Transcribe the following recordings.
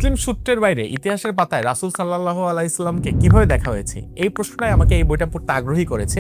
মুসলিম সূত্রের বাইরে ইতিহাসের পাতায় রাসূল সাল্লাল্লাহু আলাইহি সাল্লামকে কিভাবে দেখা হয়েছে, এই প্রশ্নটাই আমাকে এই বইটা পড়তে আগ্রহী করেছে।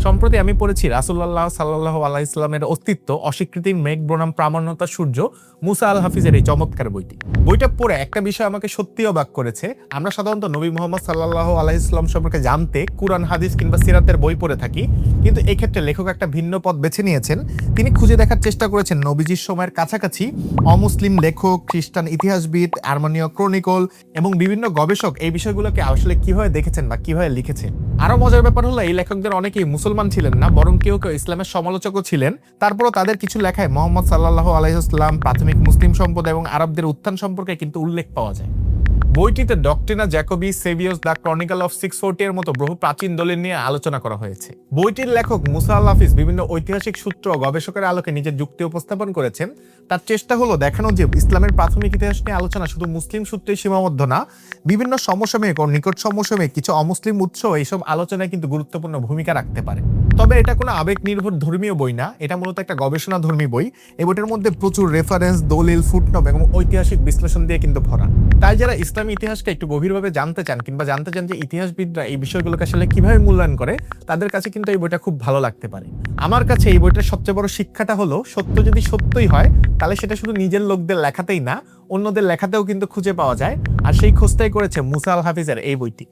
সম্প্রতি আমি পড়েছি রাসূলুল্লাহ সাল্লাল্লাহু আলাইহি সাল্লামের অস্তিত্ব, অস্বীকৃতির মেঘ বনাম প্রামাণ্যতা সূর্য, মুসা আল হাফিজের এই চমৎকার বইটি। বইটা পড়ে একটা বিষয় আমাকে সত্যি অবাক করেছে। আমরা সাধারণত নবী মুহাম্মদ সাল্লাল্লাহু আলাইহি সাল্লাম সম্পর্কে জানতে কুরআন, হাদিস কিংবা সিরাতের বই পড়ে থাকি, কিন্তু এই ক্ষেত্রে লেখক একটা ভিন্ন পথ বেছে নিয়েছেন। তিনি খুঁজে দেখার চেষ্টা করেছেন নবীজির সময়ের কাছাকাছি অমুসলিম লেখক, খ্রিস্টান ইতিহাসবিদ, আর্মেনীয় ক্রনিকল এবং বিভিন্ন গবেষক এই বিষয়গুলোকে আসলে কিভাবে দেখেছেন বা কিভাবে লিখেছেন। আরো মজার ব্যাপার হলো এই লেখকদের অনেকেই মুসলমান ছিলেন না, বরং কেউ কেউ ইসলামের সমালোচকও ছিলেন। তারপরও তাদের কিছু লেখায় মোহাম্মদ সাল্লাল্লাহু আলাইহি ওয়াসাল্লাম, প্রাথমিক মুসলিম সম্প্রদায় এবং আরবদের উত্থান সম্পর্কে কিন্তু উল্লেখ পাওয়া যায়। বইটিতে ডক্ট্রিনা জ্যাকোবি, সেভিয়াস, দ্য ক্রনিকল অফ 640 এর মতো বহু প্রাচীন দলিল নিয়ে আলোচনা করা হয়েছে। বইটির লেখক মুসা আল হাফিজ বিভিন্ন ঐতিহাসিক সূত্র ও গবেষকের আলোকে নিজের যুক্তি উপস্থাপন করেছেন। তার চেষ্টা হলো দেখানো যে ইসলামের প্রাথমিক ইতিহাস নিয়ে আলোচনা শুধু মুসলিম সূত্রেই সীমাবদ্ধ না, বিভিন্ন সমসাময়িক ও নিকট সমসাময়িক কিছু অমুসলিম উৎস এইসব আলোচনায় কিন্তু গুরুত্বপূর্ণ ভূমিকা রাখতে পারে। তবে এটা কোনো আবেগ নির্ভর ধর্মীয় বই না, এটা মূলত একটা গবেষণা ধর্মী বই। এই বইটার মধ্যে প্রচুর রেফারেন্স, দলিল, ফুটনোট এবং ঐতিহাসিক বিশ্লেষণ দিয়ে কিন্তু ভরা। তাই যারা ইসলামী ইতিহাসকে একটু গভীরভাবে জানতে চান কিংবা জানতে চান যে ইতিহাসবিদরা এই বিষয়গুলোকে আসলে কিভাবে মূল্যায়ন করে, তাদের কাছে কিন্তু এই বইটা খুব ভালো লাগতে পারে। আমার কাছে এই বইটার সবচেয়ে বড় শিক্ষাটা হলো, সত্য যদি সত্যই হয় তাহলে সেটা শুধু নিজের লোকদের লেখাতেই না, অন্যদের লেখাতেও কিন্তু খুঁজে পাওয়া যায়। আর সেই খোঁজটাই করেছে মুসা আল হাফিজের এই বইটি।